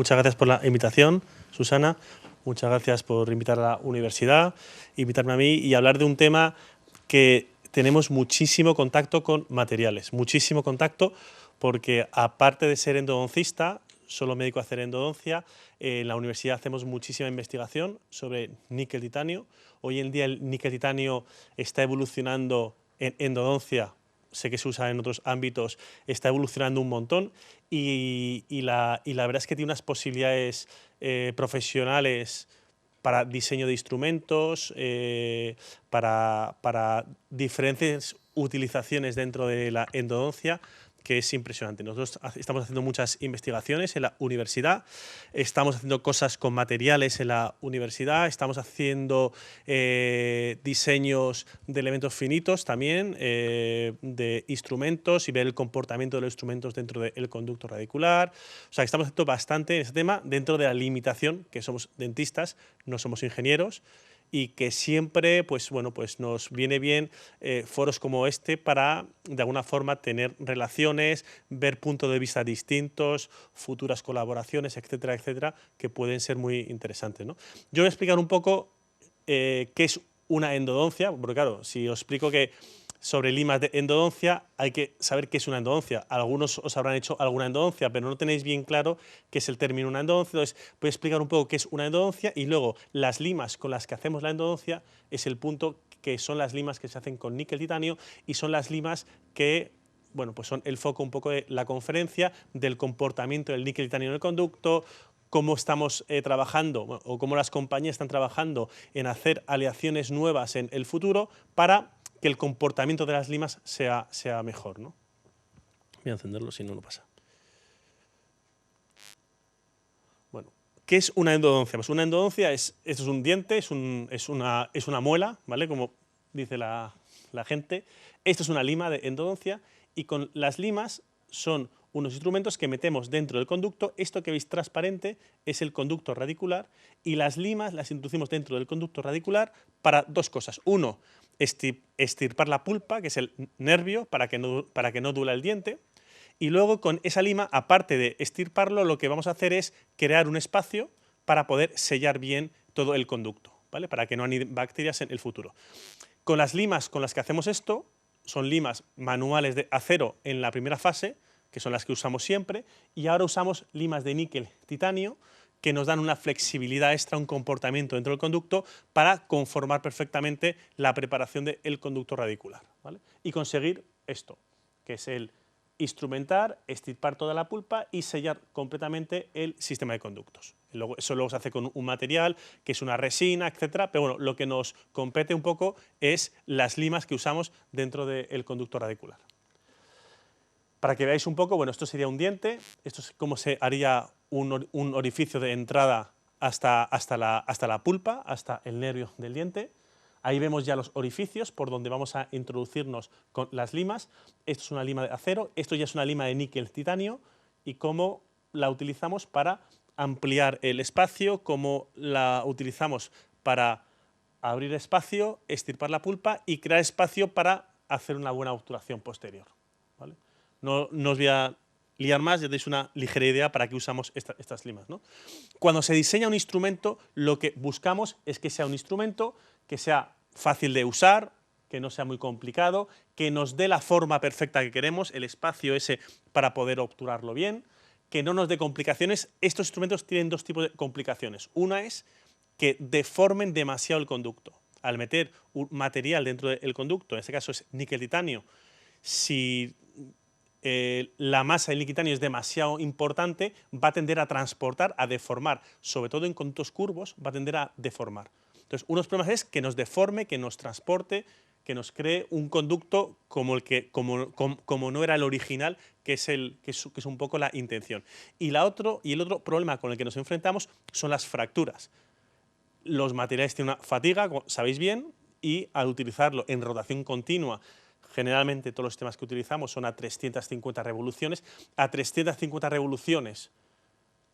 muchas gracias por la invitación, Susana. Muchas gracias por invitar a la universidad, invitarme a mí y hablar de un tema que tenemos muchísimo contacto con materiales, muchísimo contacto, porque aparte de ser endodoncista, solo me dedico a hacer endodoncia, en la universidad hacemos muchísima investigación sobre níquel-titanio. Hoy en día el níquel-titanio está evolucionando en endodoncia, sé que se usa en otros ámbitos, está evolucionando un montón y la verdad es que tiene unas posibilidades profesionales para diseño de instrumentos, para diferentes utilizaciones dentro de la endodoncia, que es impresionante. Nosotros estamos haciendo muchas investigaciones en la universidad, estamos haciendo cosas con materiales en la universidad, estamos haciendo diseños de elementos finitos también, de instrumentos y ver el comportamiento de los instrumentos dentro del conducto radicular. O sea, estamos haciendo bastante en ese tema dentro de la limitación, que somos dentistas, no somos ingenieros, y que siempre pues, bueno, pues nos viene bien foros como este para, de alguna forma, tener relaciones, ver puntos de vista distintos, futuras colaboraciones, etcétera, etcétera, que pueden ser muy interesantes, ¿no? Yo voy a explicar un poco qué es una endodoncia, porque claro, si os explico que sobre limas de endodoncia, hay que saber qué es una endodoncia. Algunos os habrán hecho alguna endodoncia, pero no tenéis bien claro qué es el término una endodoncia. Entonces, voy a explicar un poco qué es una endodoncia y luego las limas con las que hacemos la endodoncia es el punto que son las limas que se hacen con níquel-titanio y son las limas que, bueno, pues son el foco un poco de la conferencia, del comportamiento del níquel-titanio en el conducto, cómo estamos trabajando o cómo las compañías están trabajando en hacer aleaciones nuevas en el futuro para que el comportamiento de las limas sea mejor, ¿no? Voy a encenderlo, si no, no pasa. Bueno, ¿qué es una endodoncia? Pues una endodoncia esto es un diente, es una muela, ¿vale? Como dice la gente. Esto es una lima de endodoncia y con las limas son unos instrumentos que metemos dentro del conducto. Esto que veis transparente es el conducto radicular y las limas las introducimos dentro del conducto radicular para dos cosas. Uno, estirpar la pulpa, que es el nervio, para que no duela el diente. Y luego con esa lima, aparte de estirparlo, lo que vamos a hacer es crear un espacio para poder sellar bien todo el conducto, ¿vale? Para que no aniden bacterias en el futuro. Con las limas con las que hacemos esto, son limas manuales de acero en la primera fase, que son las que usamos siempre, y ahora usamos limas de níquel-titanio, que nos dan una flexibilidad extra, un comportamiento dentro del conducto para conformar perfectamente la preparación del conducto radicular, ¿vale? Y conseguir esto, que es el instrumentar, estirpar toda la pulpa y sellar completamente el sistema de conductos. Eso luego se hace con un material que es una resina, etcétera, pero bueno, lo que nos compete un poco es las limas que usamos dentro del conducto radicular. Para que veáis un poco, bueno, esto sería un diente, esto es cómo se haría un orificio de entrada hasta la pulpa, hasta el nervio del diente. Ahí vemos ya los orificios por donde vamos a introducirnos con las limas. Esto es una lima de acero, esto ya es una lima de níquel-titanio y cómo la utilizamos para ampliar el espacio, cómo la utilizamos para abrir espacio, estirpar la pulpa y crear espacio para hacer una buena obturación posterior, ¿vale? No os voy a liar más, ya tenéis una ligera idea para qué usamos estas limas, ¿no? Cuando se diseña un instrumento, lo que buscamos es que sea un instrumento que sea fácil de usar, que no sea muy complicado, que nos dé la forma perfecta que queremos, el espacio ese para poder obturarlo bien, que no nos dé complicaciones. Estos instrumentos tienen dos tipos de complicaciones. Una es que deformen demasiado el conducto. Al meter un material dentro del conducto, en este caso es níquel-titanio, si la masa del níquel-titanio es demasiado importante, va a tender a transportar, a deformar, sobre todo en conductos curvos, va a tender a deformar. Entonces, uno de los problemas es que nos deforme, que nos transporte, que nos cree un conducto como no era el original, que es un poco la intención. Y el otro problema con el que nos enfrentamos son las fracturas. Los materiales tienen una fatiga, como sabéis bien, y al utilizarlo en rotación continua, generalmente todos los sistemas que utilizamos son a 350 revoluciones. A 350 revoluciones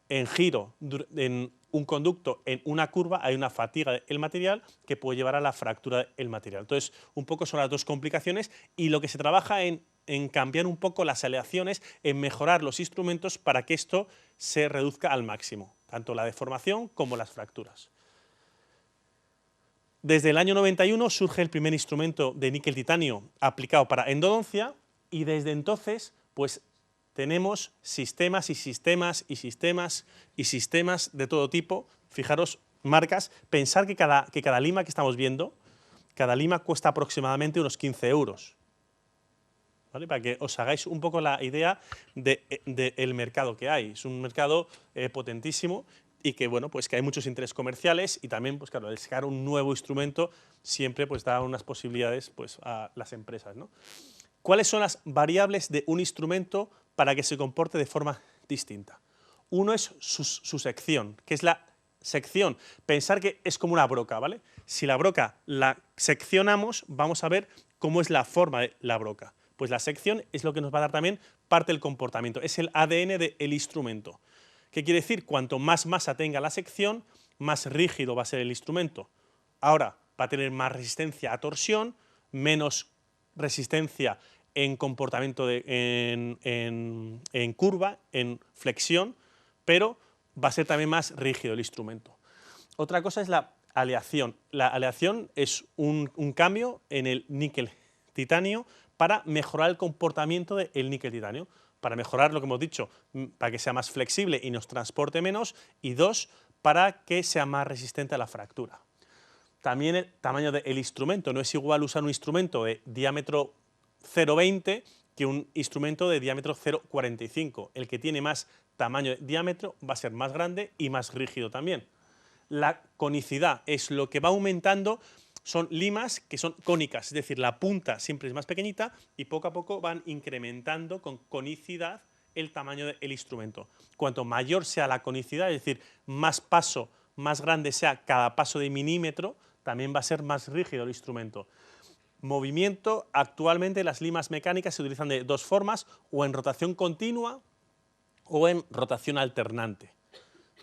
en giro en un conducto, en una curva, hay una fatiga del material que puede llevar a la fractura del material. Entonces, un poco son las dos complicaciones y lo que se trabaja en cambiar un poco las aleaciones, en mejorar los instrumentos para que esto se reduzca al máximo, tanto la deformación como las fracturas. Desde el año 91 surge el primer instrumento de níquel-titanio aplicado para endodoncia y desde entonces pues tenemos sistemas y sistemas y sistemas y sistemas de todo tipo. Fijaros, marcas, pensar que cada lima que estamos viendo, cada lima cuesta aproximadamente unos 15 euros. ¿Vale? Para que os hagáis un poco la idea del mercado que hay. Es un mercado potentísimo y que, bueno, pues que hay muchos intereses comerciales y también, pues claro, el sacar un nuevo instrumento siempre pues da unas posibilidades pues a las empresas, ¿no? ¿Cuáles son las variables de un instrumento para que se comporte de forma distinta? Uno es su sección, que es la sección. Pensar que es como una broca, ¿vale? Si la broca la seccionamos, vamos a ver cómo es la forma de la broca. Pues la sección es lo que nos va a dar también parte del comportamiento, es el ADN del instrumento. ¿Qué quiere decir? Cuanto más masa tenga la sección, más rígido va a ser el instrumento. Ahora, va a tener más resistencia a torsión, menos resistencia en comportamiento en curva, en flexión, pero va a ser también más rígido el instrumento. Otra cosa es la aleación. La aleación es un cambio en el níquel-titanio para mejorar el comportamiento del níquel-titanio, para mejorar lo que hemos dicho, para que sea más flexible y nos transporte menos, y dos, para que sea más resistente a la fractura. También el tamaño del instrumento. No es igual usar un instrumento de diámetro 0,20 que un instrumento de diámetro 0,45. El que tiene más tamaño de diámetro va a ser más grande y más rígido también. La conicidad es lo que va aumentando, son limas que son cónicas, es decir, la punta siempre es más pequeñita y poco a poco van incrementando con conicidad el tamaño del instrumento. Cuanto mayor sea la conicidad, es decir, más paso, más grande sea cada paso de milímetro, también va a ser más rígido el instrumento. Movimiento, actualmente las limas mecánicas se utilizan de dos formas, o en rotación continua o en rotación alternante.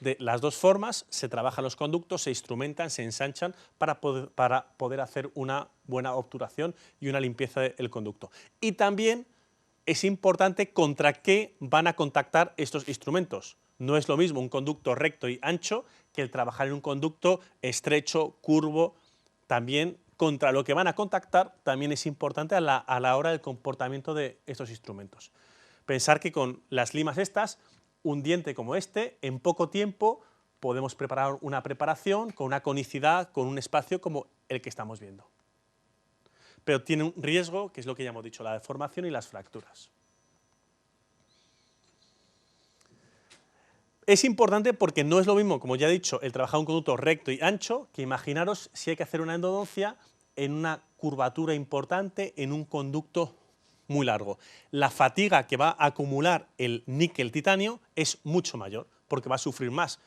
De las dos formas se trabajan los conductos, se instrumentan, se ensanchan para poder hacer una buena obturación y una limpieza del conducto. Y también es importante contra qué van a contactar estos instrumentos. No es lo mismo un conducto recto y ancho que el trabajar en un conducto estrecho, curvo. También contra lo que van a contactar también es importante a la hora del comportamiento de estos instrumentos. Pensar que con las limas estas, un diente como este, en poco tiempo podemos preparar una preparación con una conicidad, con un espacio como el que estamos viendo. Pero tiene un riesgo, que es lo que ya hemos dicho, la deformación y las fracturas. Es importante porque no es lo mismo, como ya he dicho, el trabajar un conducto recto y ancho, que imaginaros si hay que hacer una endodoncia en una curvatura importante, en un conducto muy largo. La fatiga que va a acumular el níquel-titanio es mucho mayor, porque va a sufrir más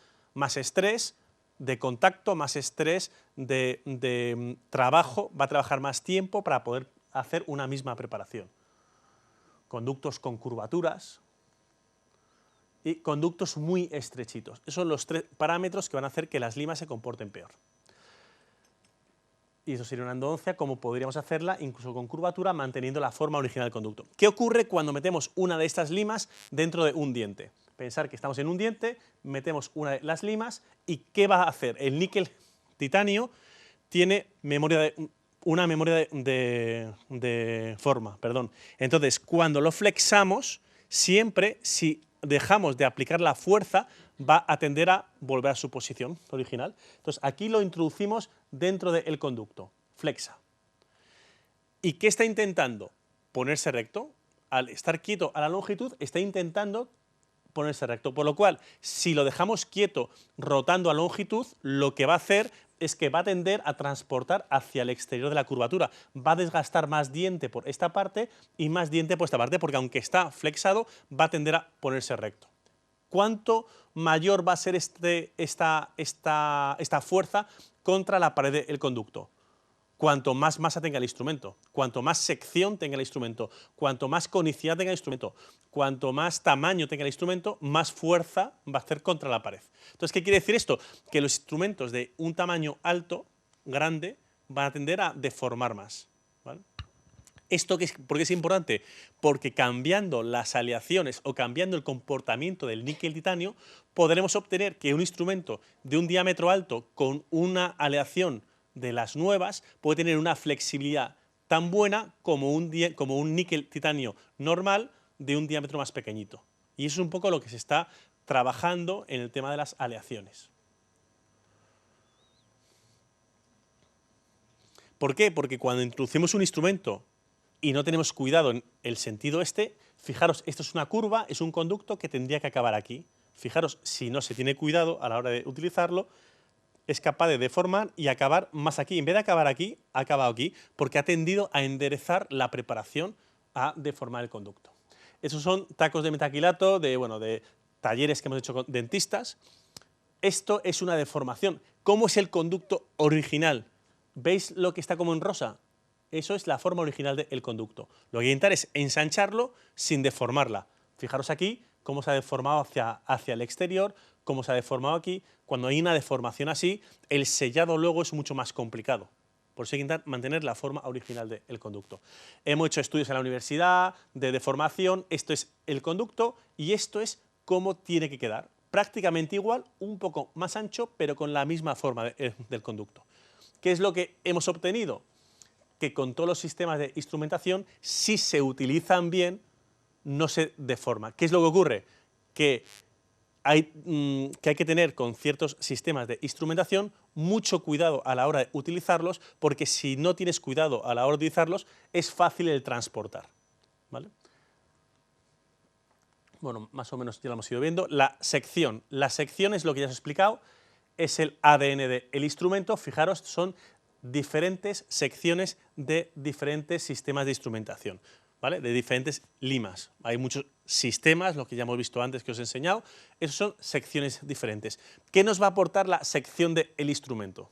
estrés de contacto, más estrés de trabajo, va a trabajar más tiempo para poder hacer una misma preparación. Conductos con curvaturas y conductos muy estrechitos. Esos son los tres parámetros que van a hacer que las limas se comporten peor. Y eso sería una endodoncia como podríamos hacerla incluso con curvatura, manteniendo la forma original del conducto. ¿Qué ocurre cuando metemos una de estas limas dentro de un diente? Pensar que estamos en un diente, metemos una de las limas y ¿qué va a hacer? El níquel-titanio tiene una memoria de forma, perdón. Entonces, cuando lo flexamos, siempre, si dejamos de aplicar la fuerza, va a tender a volver a su posición original. Entonces, aquí lo introducimos dentro del conducto, flexa. ¿Y qué está intentando? Ponerse recto. Al estar quieto a la longitud, está intentando ponerse recto. Por lo cual, si lo dejamos quieto rotando a longitud, lo que va a hacer es que va a tender a transportar hacia el exterior de la curvatura. Va a desgastar más diente por esta parte y más diente por esta parte, porque aunque está flexado, va a tender a ponerse recto. ¿Cuánto mayor va a ser esta fuerza contra la pared del conducto? cuanto más masa tenga el instrumento, cuanto más sección tenga el instrumento, cuanto más conicidad tenga el instrumento, cuanto más tamaño tenga el instrumento, más fuerza va a hacer contra la pared. Entonces, ¿qué quiere decir esto? Que los instrumentos de un tamaño alto, grande, van a tender a deformar más, ¿vale? ¿Por qué es importante? Porque cambiando las aleaciones o cambiando el comportamiento del níquel titanio, podremos obtener que un instrumento de un diámetro alto con una aleación de las nuevas puede tener una flexibilidad tan buena como un níquel titanio normal de un diámetro más pequeñito. Y eso es un poco lo que se está trabajando en el tema de las aleaciones. ¿Por qué? Porque cuando introducimos un instrumento y no tenemos cuidado en el sentido fijaros, esto es una curva, es un conducto que tendría que acabar aquí. Fijaros, si no se tiene cuidado a la hora de utilizarlo, es capaz de deformar y acabar más aquí. En vez de acabar aquí, ha acabado aquí, porque ha tendido a enderezar la preparación a deformar el conducto. Esos son tacos de metaquilato de talleres que hemos hecho con dentistas. Esto es una deformación. ¿Cómo es el conducto original? ¿Veis lo que está como en rosa? Eso es la forma original del conducto. Lo que hay que intentar es ensancharlo sin deformarla. Fijaros aquí cómo se ha deformado hacia el exterior, cómo se ha deformado aquí. Cuando hay una deformación así, el sellado luego es mucho más complicado. Por eso hay que intentar mantener la forma original del conducto. Hemos hecho estudios en la universidad de deformación. Esto es el conducto y esto es cómo tiene que quedar. Prácticamente igual, un poco más ancho, pero con la misma forma del conducto. ¿Qué es lo que hemos obtenido? Que con todos los sistemas de instrumentación, si se utilizan bien, no se deforma. ¿Qué es lo que ocurre? Que hay que tener con ciertos sistemas de instrumentación mucho cuidado a la hora de utilizarlos, porque si no tienes cuidado a la hora de utilizarlos, es fácil el transportar, ¿vale? Bueno, más o menos ya lo hemos ido viendo. La sección es lo que ya os he explicado, es el ADN del instrumento. Fijaros, son diferentes secciones de diferentes sistemas de instrumentación, ¿vale? De diferentes limas. Hay muchos sistemas, lo que ya hemos visto antes que os he enseñado. Esas son secciones diferentes. ¿Qué nos va a aportar la sección del instrumento?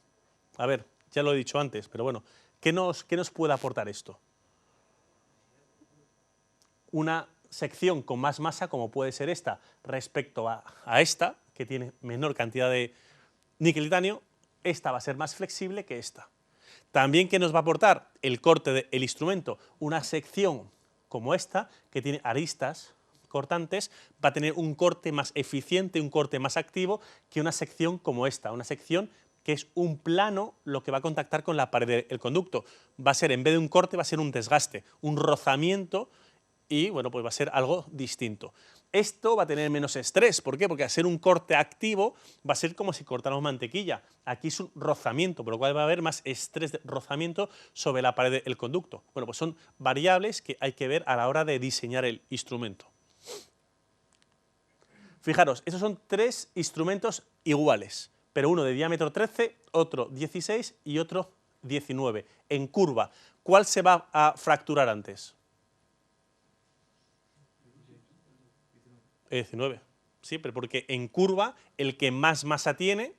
A ver, ya lo he dicho antes, pero bueno, ¿qué nos puede aportar esto? Una sección con más masa, como puede ser esta, respecto a esta, que tiene menor cantidad de níquel titanio, esta va a ser más flexible que esta. También, ¿qué nos va a aportar? El corte del instrumento. Una sección como esta, que tiene aristas cortantes, va a tener un corte más eficiente, un corte más activo que una sección como esta. Una sección que es un plano lo que va a contactar con la pared del conducto. Va a ser, en vez de un corte, va a ser un desgaste, un rozamiento y, bueno, pues va a ser algo distinto. Esto va a tener menos estrés. ¿Por qué? Porque al ser un corte activo va a ser como si cortáramos mantequilla. Aquí es un rozamiento, por lo cual va a haber más estrés de rozamiento sobre la pared del conducto. Bueno, pues son variables que hay que ver a la hora de diseñar el instrumento. Fijaros, estos son tres instrumentos iguales, pero uno de diámetro 13, otro 16 y otro 19, en curva. ¿Cuál se va a fracturar antes? 19, sí, pero porque en curva el que más masa tiene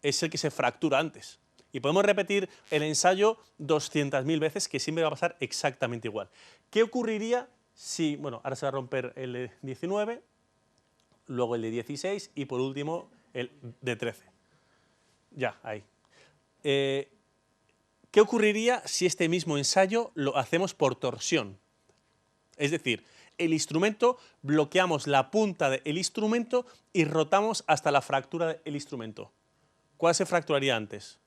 es el que se fractura antes. Y podemos repetir el ensayo 200.000 veces, que siempre va a pasar exactamente igual. ¿Qué ocurriría si, bueno, ahora se va a romper el de 19, luego el de 16 y por último el de 13? Ya, ahí. ¿Qué ocurriría si este mismo ensayo lo hacemos por torsión? Es decir, el instrumento, bloqueamos la punta del instrumento y rotamos hasta la fractura del instrumento. ¿Cuál se fracturaría antes?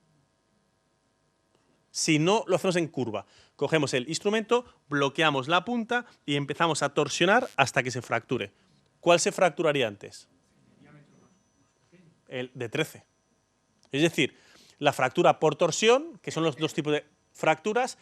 Si no, lo hacemos en curva. Cogemos el instrumento, bloqueamos la punta y empezamos a torsionar hasta que se fracture. ¿Cuál se fracturaría antes? El de 13. Es decir, la fractura por torsión, que son los dos tipos de fracturas,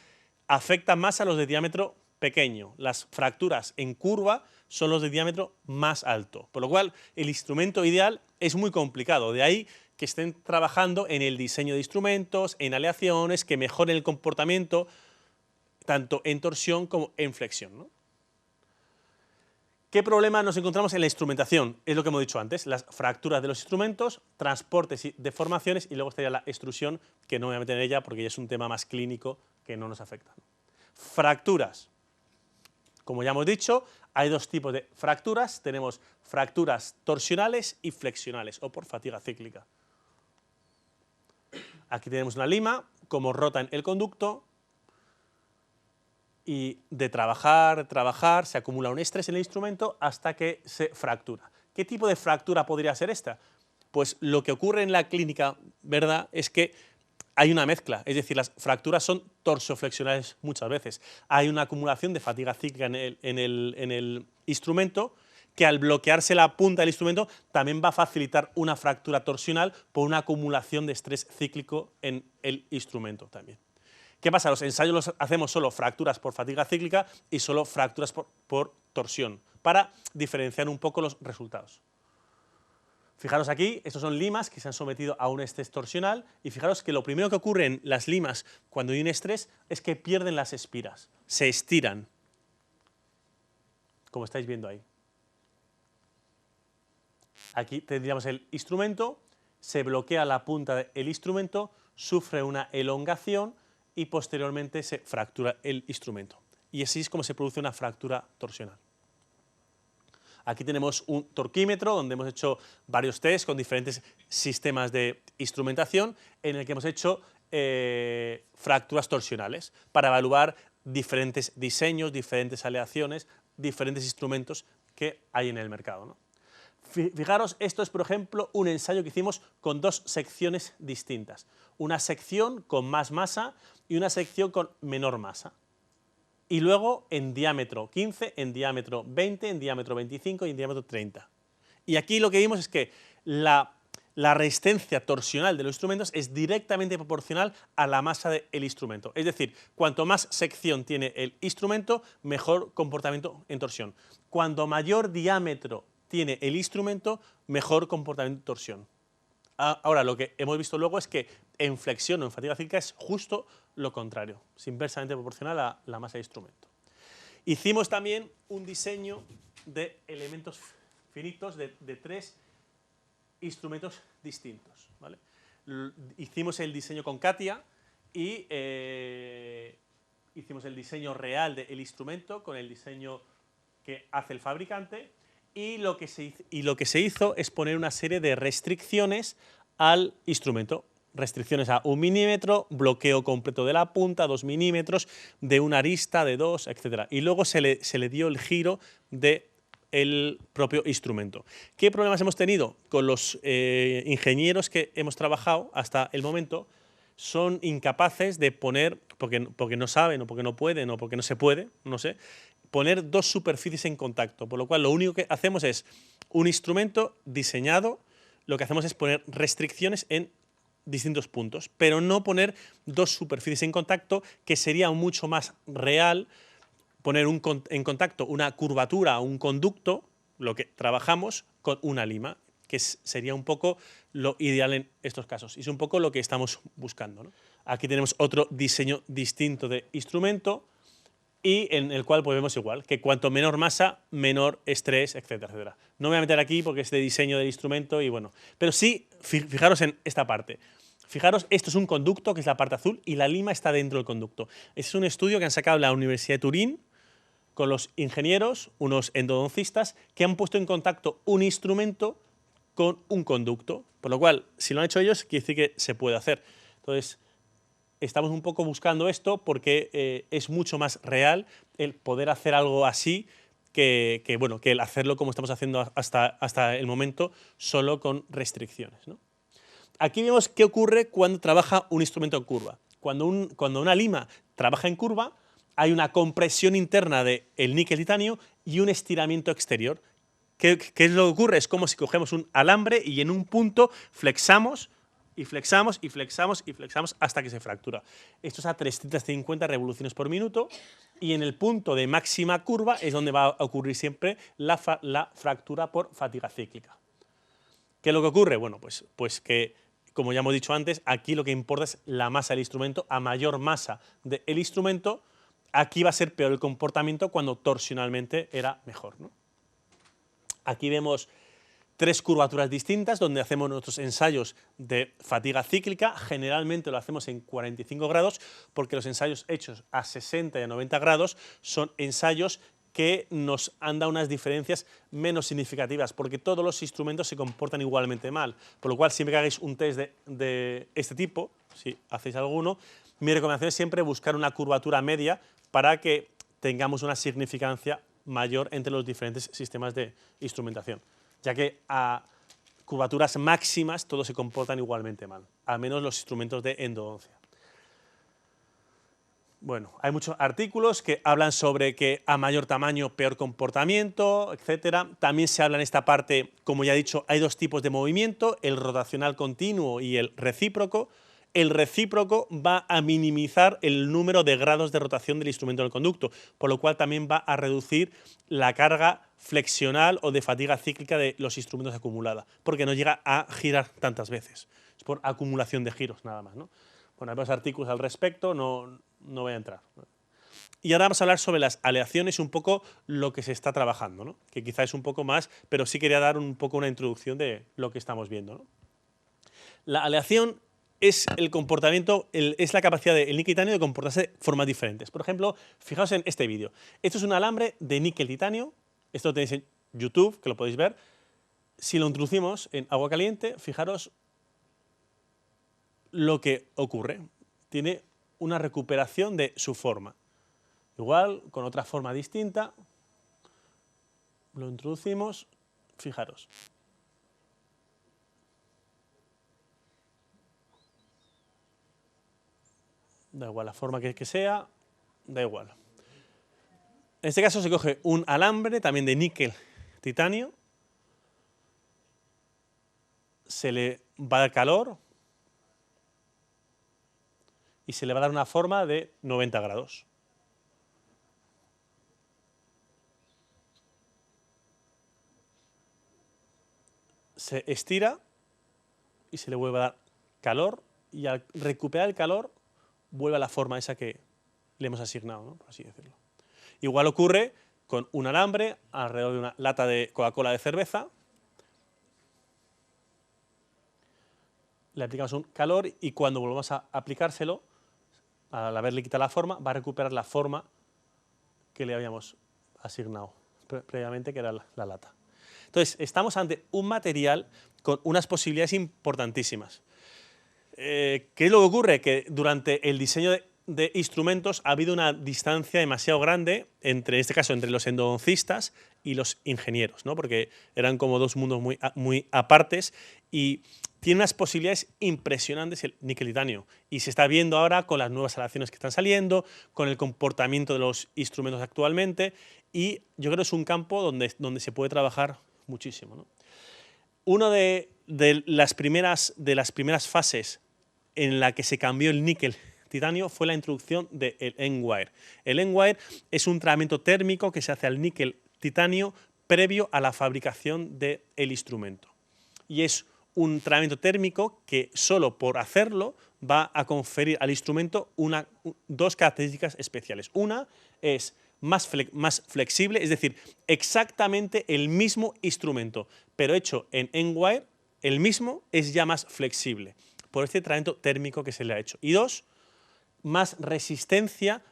afecta más a los de diámetro pequeño. Las fracturas en curva son los de diámetro más alto. Por lo cual, el instrumento ideal es muy complicado. De ahí que estén trabajando en el diseño de instrumentos, en aleaciones, que mejoren el comportamiento tanto en torsión como en flexión, ¿no? ¿Qué problema nos encontramos en la instrumentación? Es lo que hemos dicho antes, las fracturas de los instrumentos, transportes y deformaciones, y luego estaría la extrusión, que no me voy a meter en ella porque ya es un tema más clínico que no nos afecta. Fracturas. Como ya hemos dicho, hay dos tipos de fracturas. Tenemos fracturas torsionales y flexionales, o por fatiga cíclica. Aquí tenemos una lima, como rota en el conducto, y de trabajar, se acumula un estrés en el instrumento hasta que se fractura. ¿Qué tipo de fractura podría ser esta? Pues lo que ocurre en la clínica, ¿verdad?, es que hay una mezcla, es decir, las fracturas son torsoflexionales muchas veces. Hay una acumulación de fatiga cíclica en el instrumento, que al bloquearse la punta del instrumento también va a facilitar una fractura torsional por una acumulación de estrés cíclico en el instrumento también. ¿Qué pasa? Los ensayos los hacemos solo fracturas por fatiga cíclica y solo fracturas por torsión, para diferenciar un poco los resultados. Fijaros aquí, estos son limas que se han sometido a un estrés torsional, y fijaros que lo primero que ocurre en las limas cuando hay un estrés es que pierden las espiras, se estiran, como estáis viendo ahí. Aquí tendríamos el instrumento, se bloquea la punta del instrumento, sufre una elongación y posteriormente se fractura el instrumento. Y así es como se produce una fractura torsional. Aquí tenemos un torquímetro donde hemos hecho varios tests con diferentes sistemas de instrumentación en el que hemos hecho fracturas torsionales para evaluar diferentes diseños, diferentes aleaciones, diferentes instrumentos que hay en el mercado, ¿no? Fijaros, esto es, por ejemplo, un ensayo que hicimos con dos secciones distintas. Una sección con más masa y una sección con menor masa. Y luego en diámetro 15, en diámetro 20, en diámetro 25 y en diámetro 30. Y aquí lo que vimos es que la resistencia torsional de los instrumentos es directamente proporcional a la masa del instrumento. Es decir, cuanto más sección tiene el instrumento, mejor comportamiento en torsión. Cuanto mayor diámetro tiene el instrumento, mejor comportamiento de torsión. Ahora, lo que hemos visto luego es que en flexión o en fatiga cíclica es justo lo contrario, es inversamente proporcional a la masa del instrumento. Hicimos también un diseño de elementos finitos de tres instrumentos distintos, ¿vale? Hicimos el diseño con CATIA y hicimos el diseño real del instrumento con el diseño que hace el fabricante. Y lo que se hizo es poner una serie de restricciones al instrumento. Restricciones a 1 milímetro, bloqueo completo de la punta, 2 milímetros, de una arista, de 2, etc. Y luego se le dio el giro del propio instrumento. ¿Qué problemas hemos tenido? Con los ingenieros que hemos trabajado hasta el momento, son incapaces de poner, porque no saben o porque no pueden o porque no se puede, no sé, poner dos superficies en contacto, por lo cual lo único que hacemos es un instrumento diseñado, lo que hacemos es poner restricciones en distintos puntos, pero no poner dos superficies en contacto, que sería mucho más real poner en contacto una curvatura o un conducto, lo que trabajamos, con una lima, que sería un poco lo ideal en estos casos. Y es un poco lo que estamos buscando, ¿no? Aquí tenemos otro diseño distinto de instrumento, y en el cual pues vemos igual, que cuanto menor masa, menor estrés, etcétera, etcétera. No me voy a meter aquí porque es de diseño del instrumento y bueno. Pero sí, fijaros en esta parte. Fijaros, esto es un conducto, que es la parte azul, y la lima está dentro del conducto. Este es un estudio que han sacado la Universidad de Turín con los ingenieros, unos endodoncistas, que han puesto en contacto un instrumento con un conducto. Por lo cual, si lo han hecho ellos, quiere decir que se puede hacer. Entonces, estamos un poco buscando esto porque es mucho más real el poder hacer algo así que el hacerlo como estamos haciendo hasta el momento, solo con restricciones, ¿no? Aquí vemos qué ocurre cuando trabaja un instrumento en curva. Cuando una lima trabaja en curva, hay una compresión interna del níquel titanio y un estiramiento exterior. ¿Qué es lo que ocurre? Es como si cogemos un alambre y en un punto flexamos y flexamos y flexamos y flexamos hasta que se fractura. Esto es a 350 revoluciones por minuto, y en el punto de máxima curva es donde va a ocurrir siempre la fractura por fatiga cíclica. ¿Qué es lo que ocurre? Bueno, pues que, como ya hemos dicho antes, aquí lo que importa es la masa del instrumento. A mayor masa del instrumento, aquí va a ser peor el comportamiento, cuando torsionalmente era mejor, ¿no? Aquí vemos 3 curvaturas distintas donde hacemos nuestros ensayos de fatiga cíclica. Generalmente lo hacemos en 45 grados porque los ensayos hechos a 60 y a 90 grados son ensayos que nos han dado unas diferencias menos significativas porque todos los instrumentos se comportan igualmente mal. Por lo cual, siempre que hagáis un test de este tipo, si hacéis alguno, mi recomendación es siempre buscar una curvatura media para que tengamos una significancia mayor entre los diferentes sistemas de instrumentación, ya que a curvaturas máximas todos se comportan igualmente mal, al menos los instrumentos de endodoncia. Bueno, hay muchos artículos que hablan sobre que a mayor tamaño, peor comportamiento, etc. También se habla en esta parte, como ya he dicho, hay 2 tipos de movimiento, el rotacional continuo y el recíproco. El recíproco va a minimizar el número de grados de rotación del instrumento del conducto, por lo cual también va a reducir la carga flexional o de fatiga cíclica de los instrumentos acumulada, porque no llega a girar tantas veces. Es por acumulación de giros nada más, ¿no? Bueno, hay varios artículos al respecto, no voy a entrar. Y ahora vamos a hablar sobre las aleaciones, un poco lo que se está trabajando, ¿no? Que quizá es un poco más, pero sí quería dar un poco una introducción de lo que estamos viendo, ¿no? La aleación es el comportamiento, es la capacidad del níquel titanio de comportarse de formas diferentes. Por ejemplo, fijaos en este vídeo. Esto es un alambre de níquel titanio. Esto lo tenéis en YouTube, que lo podéis ver. Si lo introducimos en agua caliente, fijaros lo que ocurre. Tiene una recuperación de su forma. Igual, con otra forma distinta, lo introducimos, fijaros. Da igual la forma que sea, da igual. En este caso se coge un alambre también de níquel titanio, se le va a dar calor y se le va a dar una forma de 90 grados. Se estira y se le vuelve a dar calor y al recuperar el calor vuelve a la forma esa que le hemos asignado, ¿no? Por así decirlo. Igual ocurre con un alambre alrededor de una lata de Coca-Cola de cerveza. Le aplicamos un calor y cuando volvamos a aplicárselo, al haberle quitado la forma, va a recuperar la forma que le habíamos asignado previamente, que era la lata. Entonces, estamos ante un material con unas posibilidades importantísimas. ¿Qué es lo que ocurre? Que durante el diseño de instrumentos ha habido una distancia demasiado grande entre, en este caso, entre los endodoncistas y los ingenieros, ¿no? Porque eran como 2 mundos muy apartes y tiene unas posibilidades impresionantes el níquel titanio. Y se está viendo ahora con las nuevas aleaciones que están saliendo, con el comportamiento de los instrumentos actualmente, y yo creo que es un campo donde se puede trabajar muchísimo, ¿no? Una de las primeras fases en la que se cambió el níquel titanio fue la introducción del end-wire. El end-wire es un tratamiento térmico que se hace al níquel titanio previo a la fabricación del instrumento. Y es un tratamiento térmico que solo por hacerlo va a conferir al instrumento 2 características especiales. Una es más flexible, es decir, exactamente el mismo instrumento, pero hecho en end-wire, el mismo es ya más flexible por este tratamiento térmico que se le ha hecho. Y 2, más resistencia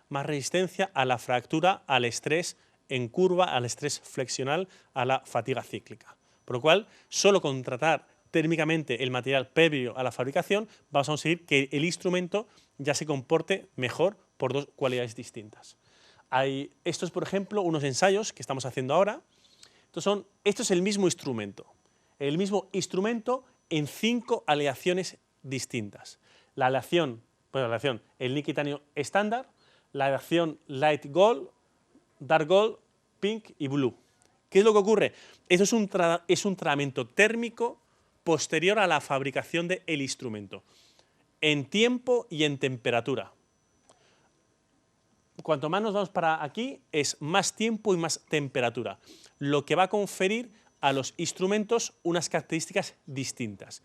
a la fractura, al estrés en curva, al estrés flexional, a la fatiga cíclica. Por lo cual, solo con tratar térmicamente el material previo a la fabricación, vamos a conseguir que el instrumento ya se comporte mejor por 2 cualidades distintas. Estos, por ejemplo, unos ensayos que estamos haciendo ahora. Esto es el mismo instrumento. El mismo instrumento en 5 aleaciones distintas. La aleación, el níquel titanio estándar, la aleación light gold, dark gold, pink y blue. ¿Qué es lo que ocurre? Esto es un tratamiento térmico posterior a la fabricación del instrumento, en tiempo y en temperatura. Cuanto más nos vamos para aquí, es más tiempo y más temperatura, lo que va a conferir a los instrumentos unas características distintas.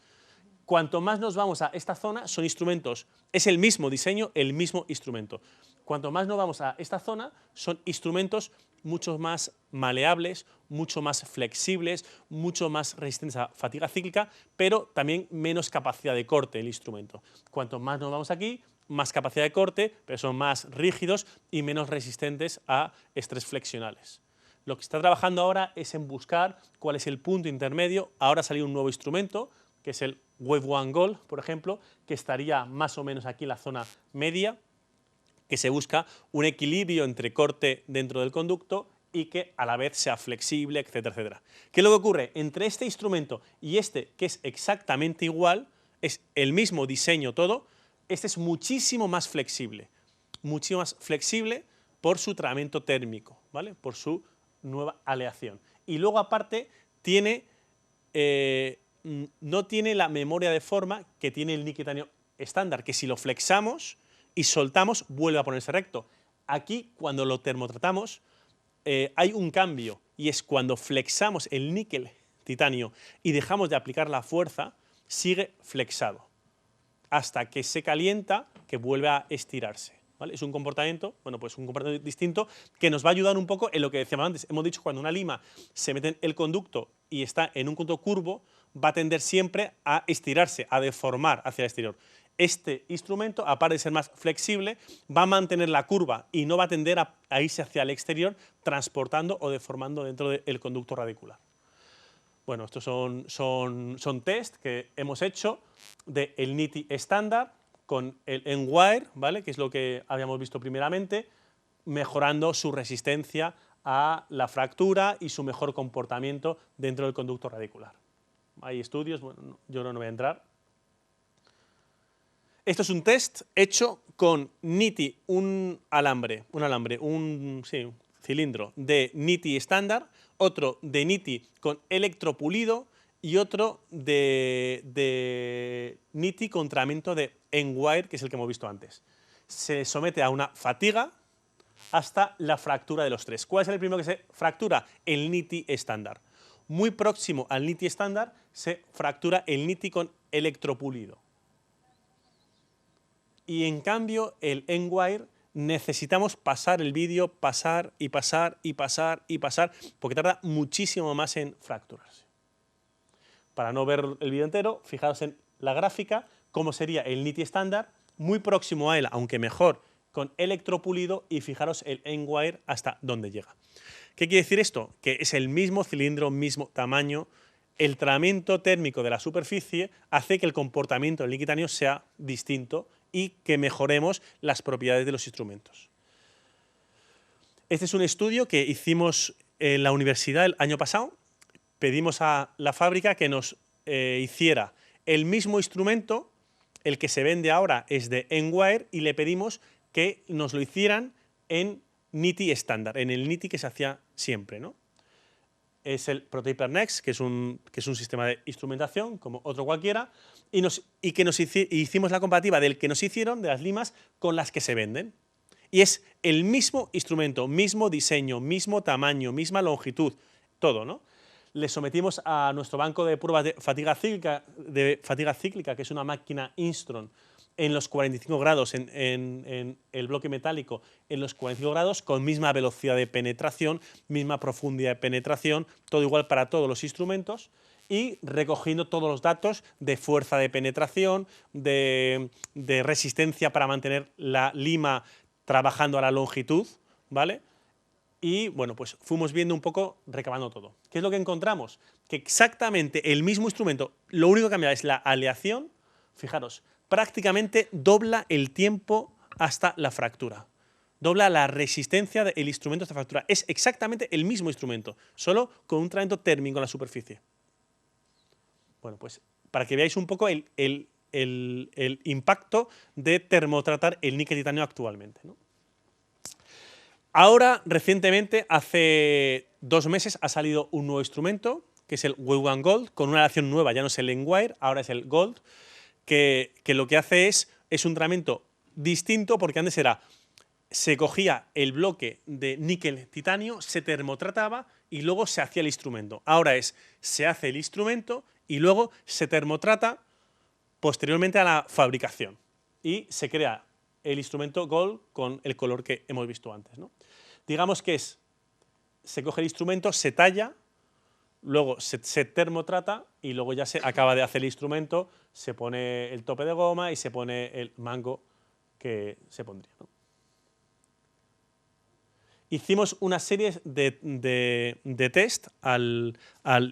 Cuanto más nos vamos a esta zona, son instrumentos, es el mismo diseño, el mismo instrumento. Cuanto más nos vamos a esta zona, son instrumentos mucho más maleables, mucho más flexibles, mucho más resistentes a fatiga cíclica, pero también menos capacidad de corte el instrumento. Cuanto más nos vamos aquí, más capacidad de corte, pero son más rígidos y menos resistentes a estrés flexionales. Lo que está trabajando ahora es en buscar cuál es el punto intermedio. Ahora ha salido un nuevo instrumento, que es el Wave One Gold, por ejemplo, que estaría más o menos aquí en la zona media, que se busca un equilibrio entre corte dentro del conducto y que a la vez sea flexible, etcétera, etcétera. ¿Qué es lo que ocurre? Entre este instrumento y este, que es exactamente igual, es el mismo diseño todo, este es muchísimo más flexible por su tratamiento térmico, ¿vale? Por su nueva aleación. Y luego, aparte, no tiene la memoria de forma que tiene el níquel titanio estándar, que si lo flexamos y soltamos, vuelve a ponerse recto. Aquí, cuando lo termotratamos, hay un cambio, y es cuando flexamos el níquel titanio y dejamos de aplicar la fuerza, sigue flexado, hasta que se calienta, que vuelve a estirarse. ¿Vale? Es un comportamiento, bueno, pues un comportamiento distinto que nos va a ayudar un poco en lo que decíamos antes. Hemos dicho que cuando una lima se mete en el conducto y está en un conducto curvo, va a tender siempre a estirarse, a deformar hacia el exterior. Este instrumento, aparte de ser más flexible, va a mantener la curva y no va a tender a irse hacia el exterior, transportando o deformando dentro del conducto radicular. Bueno, estos son test que hemos hecho del NITI estándar con el N-Wire, ¿vale? Que es lo que habíamos visto primeramente, mejorando su resistencia a la fractura y su mejor comportamiento dentro del conducto radicular. Hay estudios, bueno, yo no voy a entrar. Esto es un test hecho con NITI, un cilindro de NITI estándar, otro de NITI con electropulido y otro de NITI con tratamiento de N-Wire, que es el que hemos visto antes. Se somete a una fatiga hasta la fractura de los tres. ¿Cuál es el primero que se fractura? El NITI estándar. Muy próximo al NITI estándar se fractura el NITI con electropulido. Y en cambio el N-Wire necesitamos pasar el vídeo, pasar y pasar y pasar y pasar, porque tarda muchísimo más en fracturarse. Para no ver el vídeo entero, fijaos en la gráfica, cómo sería el NITI estándar, muy próximo a él, aunque mejor, con electropulido, y fijaros el N-Wire hasta dónde llega. ¿Qué quiere decir esto? Que es el mismo cilindro, mismo tamaño. El tratamiento térmico de la superficie hace que el comportamiento del níquel titanio sea distinto y que mejoremos las propiedades de los instrumentos. Este es un estudio que hicimos en la universidad el año pasado. Pedimos a la fábrica que nos hiciera el mismo instrumento, el que se vende ahora es de N-Wire, y le pedimos que nos lo hicieran en NITI estándar, en el NITI que se hacía siempre, ¿no? Es el Protaper Next, que es un sistema de instrumentación, como otro cualquiera, y hicimos la comparativa del que nos hicieron, de las limas, con las que se venden. Y es el mismo instrumento, mismo diseño, mismo tamaño, misma longitud, todo, ¿no? Le sometimos a nuestro banco de pruebas de fatiga cíclica, que es una máquina Instron, en los 45 grados, en el bloque metálico, en los 45 grados, con misma velocidad de penetración, misma profundidad de penetración, todo igual para todos los instrumentos, y recogiendo todos los datos de fuerza de penetración, de resistencia para mantener la lima trabajando a la longitud, ¿vale? Y bueno, pues fuimos viendo un poco, recabando todo. ¿Qué es lo que encontramos? Que exactamente el mismo instrumento, lo único que cambia es la aleación. Fijaros, prácticamente dobla el tiempo hasta la fractura. Dobla la resistencia del instrumento hasta la fractura. Es exactamente el mismo instrumento, solo con un tratamiento térmico en la superficie. Bueno, pues para que veáis un poco el impacto de termotratar el níquel titanio actualmente, ¿no? Ahora, recientemente, hace 2 meses, ha salido un nuevo instrumento, que es el Wave One Gold, con una aleación nueva, ya no es el N-Wire, ahora es el Gold, que lo que hace es un tratamiento distinto, porque antes se cogía el bloque de níquel titanio, se termotrataba y luego se hacía el instrumento. Ahora se hace el instrumento y luego se termotrata posteriormente a la fabricación y se crea el instrumento Gold con el color que hemos visto antes, ¿no? Digamos que es se coge el instrumento, se talla, luego se termotrata y luego ya se acaba de hacer el instrumento, se pone el tope de goma y se pone el mango que se pondría, ¿no? Hicimos una serie de test al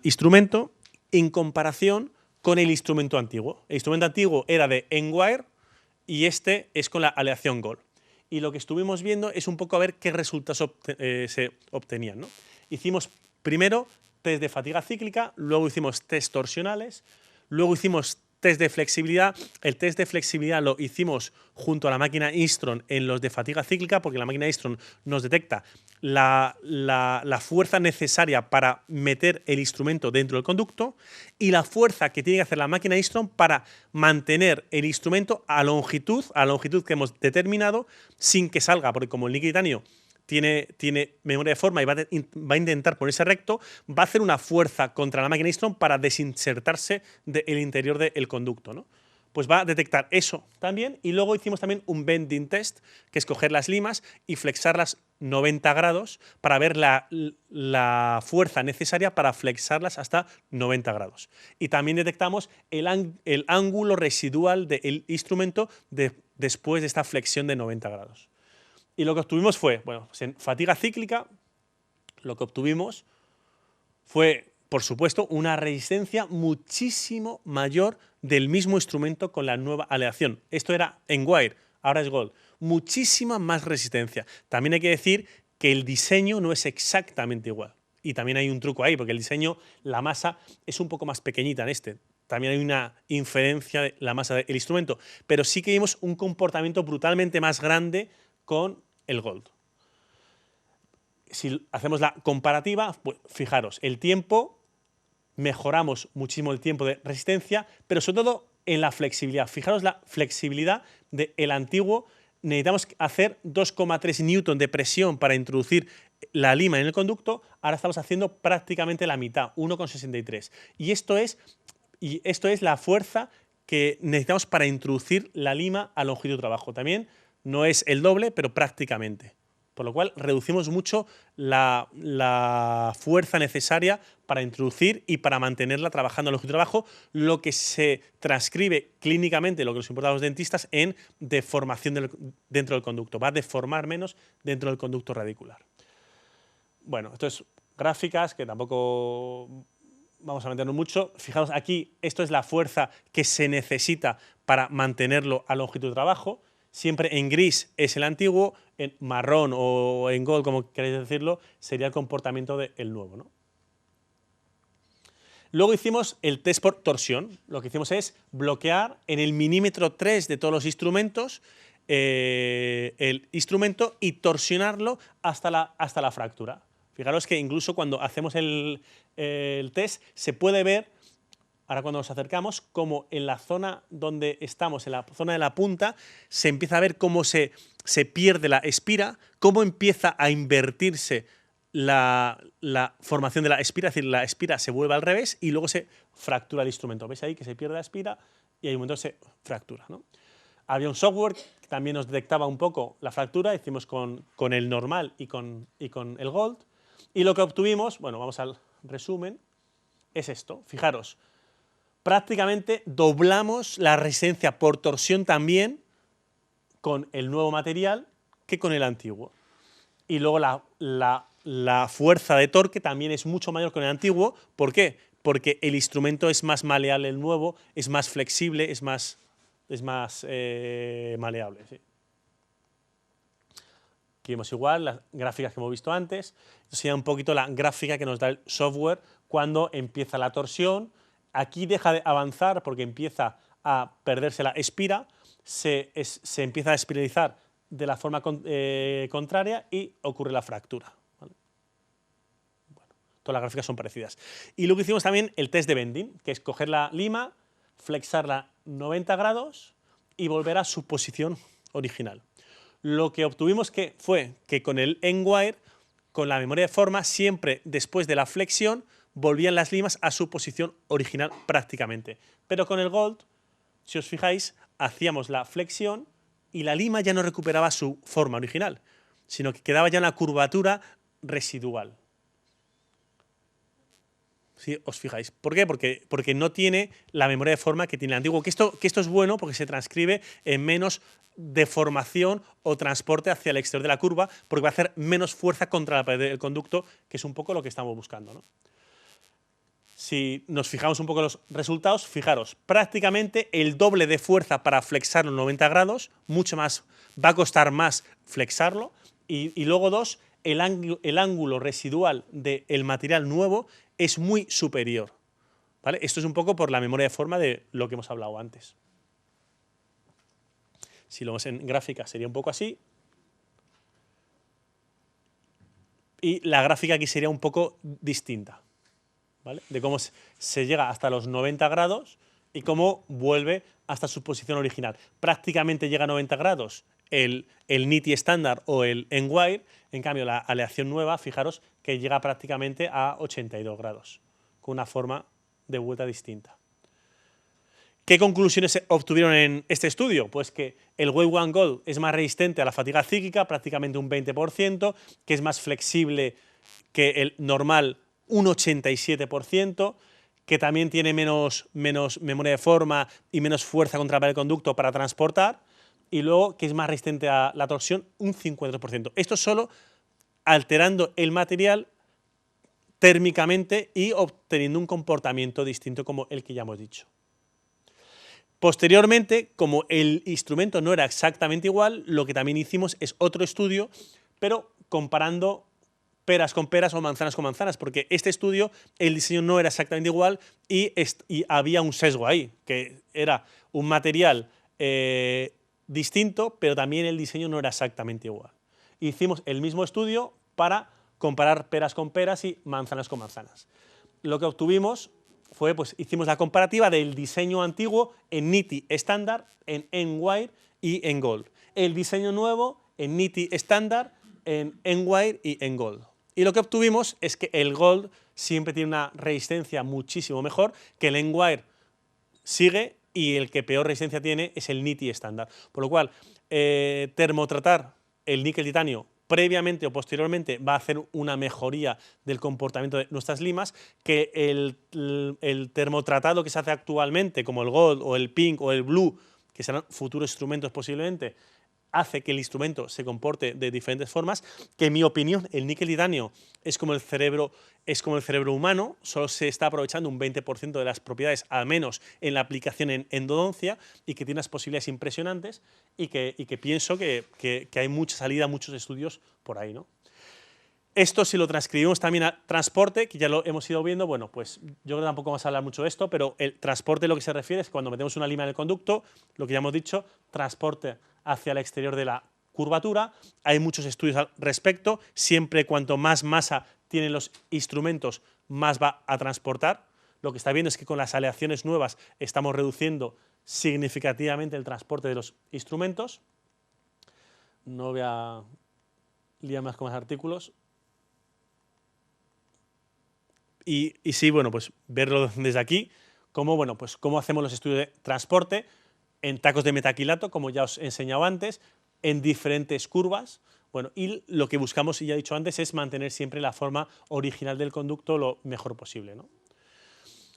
instrumento en comparación con el instrumento antiguo. El instrumento antiguo era de Endwire y este es con la aleación Gold. Y lo que estuvimos viendo es un poco a ver qué resultados se obtenían, ¿no? Hicimos primero test de fatiga cíclica, luego hicimos test torsionales, luego hicimos test de flexibilidad. El test de flexibilidad lo hicimos junto a la máquina Instron en los de fatiga cíclica, porque la máquina Instron nos detecta la fuerza necesaria para meter el instrumento dentro del conducto y la fuerza que tiene que hacer la máquina Instron para mantener el instrumento a longitud que hemos determinado sin que salga, porque como el níquel titanio tiene memoria de forma y va a intentar ponerse recto, va a hacer una fuerza contra la máquina Instron para desinsertarse del interior del conducto, ¿no? Pues va a detectar eso también. Y luego hicimos también un bending test, que es coger las limas y flexarlas 90 grados para ver la fuerza necesaria para flexarlas hasta 90 grados. Y también detectamos el ángulo residual del instrumento después de esta flexión de 90 grados. Y lo que obtuvimos fue, bueno, pues en fatiga cíclica, lo que obtuvimos fue, por supuesto, una resistencia muchísimo mayor del mismo instrumento con la nueva aleación. Esto era Endwire, ahora es Gold. Muchísima más resistencia. También hay que decir que el diseño no es exactamente igual. Y también hay un truco ahí, porque el diseño, la masa es un poco más pequeñita en este. También hay una inferencia de la masa del instrumento. Pero sí que vimos un comportamiento brutalmente más grande con el Gold. Si hacemos la comparativa, pues fijaros, el tiempo, mejoramos muchísimo el tiempo de resistencia, pero sobre todo en la flexibilidad. Fijaros la flexibilidad del antiguo. Necesitamos hacer 2,3 newton de presión para introducir la lima en el conducto. Ahora estamos haciendo prácticamente la mitad, 1,63. Y esto es la fuerza que necesitamos para introducir la lima a longitud de trabajo. También no es el doble, pero prácticamente. Por lo cual reducimos mucho la fuerza necesaria para introducir y para mantenerla trabajando a longitud de trabajo, lo que se transcribe clínicamente, lo que nos importa a los dentistas, en deformación dentro del conducto. Va a deformar menos dentro del conducto radicular. Bueno, esto es gráficas que tampoco vamos a meternos mucho. Fijaos aquí, esto es la fuerza que se necesita para mantenerlo a longitud de trabajo. Siempre en gris es el antiguo, en marrón o en gold, como queréis decirlo, sería el comportamiento del nuevo, ¿no? Luego hicimos el test por torsión. Lo que hicimos es bloquear en el milímetro 3 de todos los instrumentos el instrumento y torsionarlo hasta la fractura. Fijaros que incluso cuando hacemos el test se puede ver, ahora cuando nos acercamos, como en la zona donde estamos, en la zona de la punta, se empieza a ver cómo se pierde la espira, cómo empieza a invertirse la formación de la espira, es decir, la espira se vuelve al revés y luego se fractura el instrumento. ¿Veis ahí que se pierde la espira y hay un momento que se fractura, ¿no? Había un software que también nos detectaba un poco la fractura, hicimos con el normal y con el Gold, y lo que obtuvimos, bueno, vamos al resumen, es esto. Fijaros, prácticamente doblamos la resistencia por torsión también con el nuevo material que con el antiguo. Y luego la fuerza de torque también es mucho mayor con el antiguo. ¿Por qué? Porque el instrumento es más maleable, el nuevo, es más flexible, es más maleable. ¿Sí? Aquí vemos igual las gráficas que hemos visto antes. Esto sería un poquito la gráfica que nos da el software cuando empieza la torsión. Aquí deja de avanzar porque empieza a perderse la espira, se empieza a espiralizar de la forma contraria y ocurre la fractura. ¿Vale? Bueno, todas las gráficas son parecidas. Y luego hicimos también el test de bending, que es coger la lima, flexarla 90 grados y volver a su posición original. Lo que obtuvimos fue que con el Endwire, con la memoria de forma, siempre después de la flexión volvían las limas a su posición original prácticamente. Pero con el Gold, si os fijáis, hacíamos la flexión y la lima ya no recuperaba su forma original, sino que quedaba ya una curvatura residual. si os fijáis. ¿Por qué? Porque no tiene la memoria de forma que tiene el antiguo. Que esto es bueno porque se transcribe en menos deformación o transporte hacia el exterior de la curva, porque va a hacer menos fuerza contra la pared del conducto, que es un poco lo que estamos buscando, ¿no? Si nos fijamos un poco en los resultados, fijaros, prácticamente el doble de fuerza para flexarlo 90 grados, mucho más, va a costar más flexarlo, y luego dos, el ángulo residual del material nuevo es muy superior, ¿vale? Esto es un poco por la memoria de forma de lo que hemos hablado antes. Si lo vemos en gráfica sería un poco así. Y la gráfica aquí sería un poco distinta, ¿vale? De cómo se llega hasta los 90 grados y cómo vuelve hasta su posición original. Prácticamente llega a 90 grados el NITI estándar o el N-Wire, en cambio la aleación nueva, fijaros que llega prácticamente a 82 grados, con una forma de vuelta distinta. ¿Qué conclusiones se obtuvieron en este estudio? Pues que el Wave One Gold es más resistente a la fatiga cíclica, prácticamente un 20%, que es más flexible que el normal, un 87%, que también tiene menos memoria de forma y menos fuerza contra el conducto para transportar, y luego que es más resistente a la torsión, un 50%. Esto solo alterando el material térmicamente y obteniendo un comportamiento distinto como el que ya hemos dicho. Posteriormente, como el instrumento no era exactamente igual, lo que también hicimos es otro estudio, pero comparando peras con peras o manzanas con manzanas, porque este estudio, el diseño no era exactamente igual y había un sesgo ahí, que era un material distinto, pero también el diseño no era exactamente igual. Hicimos el mismo estudio para comparar peras con peras y manzanas con manzanas. Lo que obtuvimos fue, pues hicimos la comparativa del diseño antiguo en NITI estándar, en N-Wire y en Gold. El diseño nuevo en NITI estándar, en N-Wire y en Gold. Y lo que obtuvimos es que el Gold siempre tiene una resistencia muchísimo mejor, que el N-Wire sigue y el que peor resistencia tiene es el NITI estándar. Por lo cual, termotratar el níquel titanio previamente o posteriormente va a hacer una mejoría del comportamiento de nuestras limas, que el termotratado que se hace actualmente, como el Gold o el Pink o el Blue, que serán futuros instrumentos posiblemente, hace que el instrumento se comporte de diferentes formas, que en mi opinión el níquel titanio es como el cerebro humano, solo se está aprovechando un 20% de las propiedades, al menos en la aplicación en endodoncia, y que tiene unas posibilidades impresionantes y que pienso que hay mucha salida, muchos estudios por ahí, ¿no? Esto, si lo transcribimos también a transporte, que ya lo hemos ido viendo, bueno, pues yo creo que tampoco vamos a hablar mucho de esto, pero el transporte lo que se refiere es cuando metemos una lima en el conducto, lo que ya hemos dicho, transporte hacia el exterior de la curvatura. Hay muchos estudios al respecto. Siempre cuanto más masa tienen los instrumentos, más va a transportar. Lo que está viendo es que con las aleaciones nuevas estamos reduciendo significativamente el transporte de los instrumentos. No voy a liar más con más artículos. Y sí, bueno, pues verlo desde aquí, cómo, bueno, pues cómo hacemos los estudios de transporte en tacos de metaquilato, como ya os he enseñado antes, en diferentes curvas. Bueno, y lo que buscamos, y ya he dicho antes, es mantener siempre la forma original del conducto lo mejor posible, ¿no?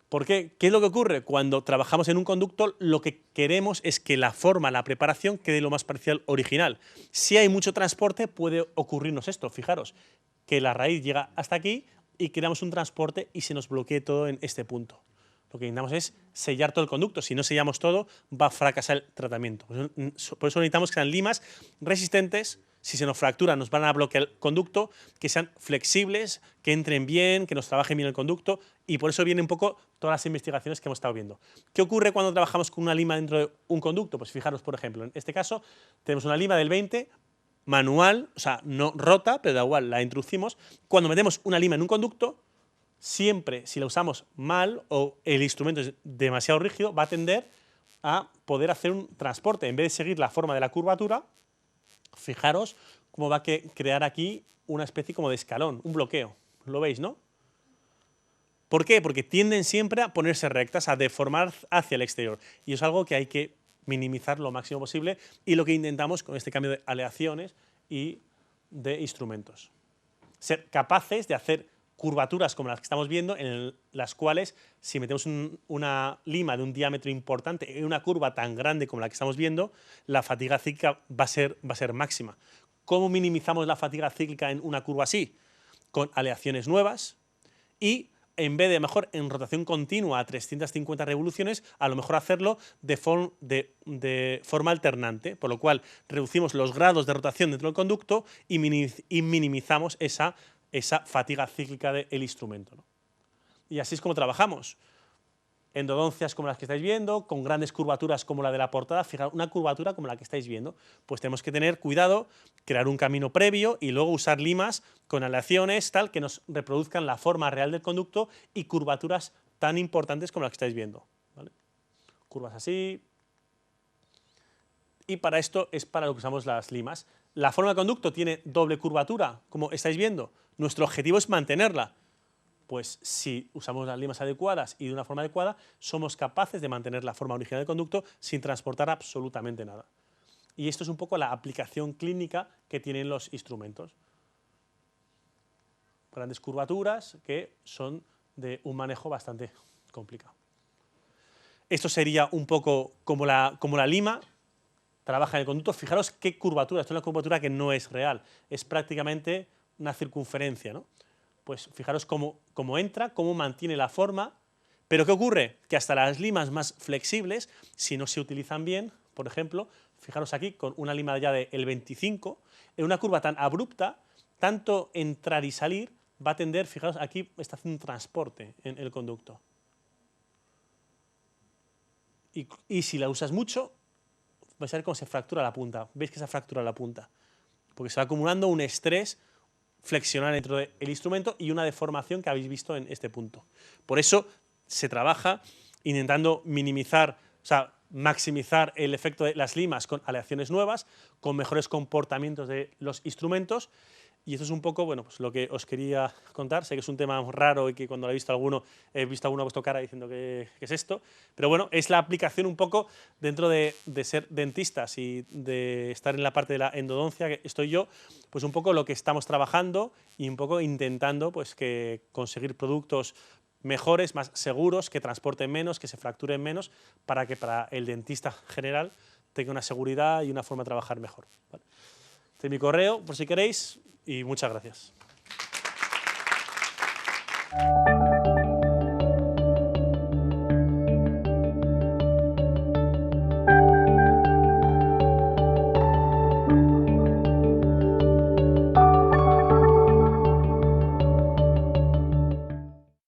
¿Por qué? ¿Qué es lo que ocurre? Cuando trabajamos en un conducto, lo que queremos es que la forma, la preparación, quede lo más parecido al original. Si hay mucho transporte, puede ocurrirnos esto. Fijaros, que la raíz llega hasta aquí y creamos un transporte y se nos bloquee todo en este punto. Lo que necesitamos es sellar todo el conducto. Si no sellamos todo, va a fracasar el tratamiento. Por eso necesitamos que sean limas resistentes. Si se nos fractura, nos van a bloquear el conducto, que sean flexibles, que entren bien, que nos trabajen bien el conducto. Y por eso vienen un poco todas las investigaciones que hemos estado viendo. ¿Qué ocurre cuando trabajamos con una lima dentro de un conducto? Pues fijaros, por ejemplo, en este caso tenemos una lima del 20, manual, o sea, no rota, pero da igual, la introducimos. Cuando metemos una lima en un conducto, siempre, si la usamos mal o el instrumento es demasiado rígido, va a tender a poder hacer un transporte. En vez de seguir la forma de la curvatura, fijaros cómo va a crear aquí una especie como de escalón, un bloqueo. ¿Lo veis, no? ¿Por qué? Porque tienden siempre a ponerse rectas, a deformar hacia el exterior. Y es algo que hay que minimizar lo máximo posible y lo que intentamos con este cambio de aleaciones y de instrumentos. Ser capaces de hacer curvaturas como las que estamos viendo, en las cuales si metemos una lima de un diámetro importante en una curva tan grande como la que estamos viendo, la fatiga cíclica va a ser máxima. ¿Cómo minimizamos la fatiga cíclica en una curva así? Con aleaciones nuevas y en vez de, mejor, en rotación continua a 350 revoluciones, a lo mejor hacerlo de forma alternante, por lo cual reducimos los grados de rotación dentro del conducto y minimizamos esa fatiga cíclica del instrumento, ¿no? Y así es como trabajamos. Endodoncias como las que estáis viendo, con grandes curvaturas como la de la portada. Fijaros, una curvatura como la que estáis viendo, pues tenemos que tener cuidado, crear un camino previo y luego usar limas con aleaciones tal que nos reproduzcan la forma real del conducto y curvaturas tan importantes como las que estáis viendo, ¿vale? Curvas así. Y para esto es para lo que usamos las limas. La forma del conducto tiene doble curvatura, como estáis viendo. Nuestro objetivo es mantenerla. Pues si usamos las limas adecuadas y de una forma adecuada, somos capaces de mantener la forma original del conducto sin transportar absolutamente nada. Y esto es un poco la aplicación clínica que tienen los instrumentos. Grandes curvaturas que son de un manejo bastante complicado. Esto sería un poco como la lima trabaja en el conducto. Fijaros qué curvatura, esto es una curvatura que no es real, es prácticamente una circunferencia, ¿no? Pues fijaros cómo entra, cómo mantiene la forma, pero ¿qué ocurre? Que hasta las limas más flexibles, si no se utilizan bien, por ejemplo, fijaros aquí con una lima ya del 25, en una curva tan abrupta, tanto entrar y salir va a tender, fijaros aquí está haciendo un transporte en el conducto. Y si la usas mucho, vais a ver cómo se fractura la punta. ¿Veis que se fractura la punta? Porque se va acumulando un estrés flexionar dentro del instrumento y una deformación que habéis visto en este punto. Por eso se trabaja intentando minimizar, o sea, maximizar el efecto de las limas con aleaciones nuevas, con mejores comportamientos de los instrumentos. Y esto es un poco, bueno, pues lo que os quería contar. Sé que es un tema raro y que cuando lo he visto a alguno ha puesto cara diciendo ¿qué es esto? Pero bueno, es la aplicación un poco dentro de ser dentistas y de estar en la parte de la endodoncia que estoy yo, pues un poco lo que estamos trabajando y un poco intentando pues que conseguir productos mejores, más seguros, que transporten menos, que se fracturen menos, para que para el dentista general tenga una seguridad y una forma de trabajar mejor, ¿vale? Este es mi correo, por si queréis, y muchas gracias.